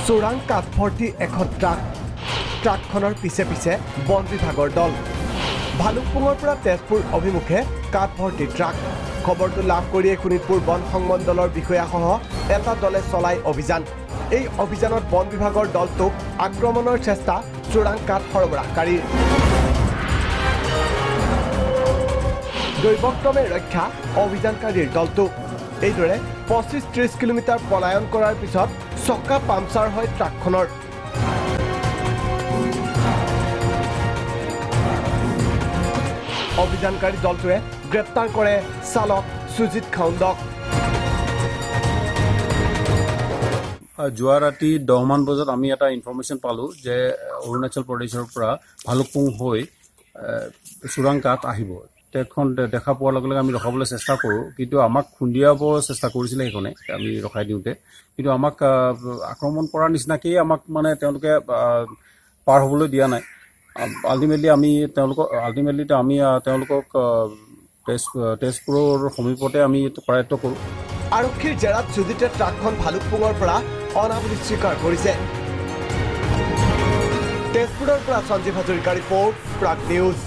চোৰাং কাঠ ভৰ্তি এখন ট্ৰাকখনৰ পিছে পিছে বন বিভাগৰ দল ভালুকপুঙৰ পৰা তেজপুৰ অভিমুখে কাঠ ভৰ্তি ট্ৰাক খবৰটো লাভ কৰিয়ে শোণিতপুৰ বন সংমণ্ডলৰ বিষয়াসহ এটা দলে চলাই অভিযান এই অভিযানত বন বিভাগৰ দলটোক আক্ৰমণৰ চেষ্টা চোৰাং কাঠ সৰবৰাহকাৰীৰ দৈবক্ৰমে ৰক্ষা অভিযানকাৰীৰ দলটো এইদৰে 25-30 কিলোমিটাৰ পলায়ন কৰাৰ পিছত চক্কা পামচাৰ হয় ট্ৰাকখনৰ অভিযানকাৰী দলটোৱে গ্ৰেপ্তাৰ কৰে চালক সুজিত খাউণ্ডক যোৱা ৰাতি 10 মান বজাত আমি এটা ইনফৰমেশ্যন পালো যে অৰুণাচল প্ৰদেশৰ পৰা ভালুকপুং হৈ চোৰাং কাঠ আহিব তেখন দেখা পোৱাৰ লগে লগে আমি ৰখাবলৈ চেষ্টা কৰোঁ কিন্তু আমাক খুন্দিয়াব চেষ্টা কৰিছিলে সেইখনে আমি ৰখাই দিওঁতে কিন্তু আমাক আক্ৰমণ কৰাৰ নিচিনাকেই আমাক মানে তেওঁলোকে পাৰ হ'বলৈ দিয়া নাই আল্টিমেটলি আমি তেওঁলোকক তেজপুৰৰ সমীপতে আমি কৰায়ত্ব কৰোঁ আৰক্ষীৰ জেৰাত সুজিতে ট্ৰাকখন ভালুকপুঙৰ পৰা অনা বুলি স্বীকাৰ কৰিছে তেজপুৰৰ পৰা সঞ্জীৱ হাজৰিকাৰ ৰিপৰ্ট প্ৰাগ নিউজ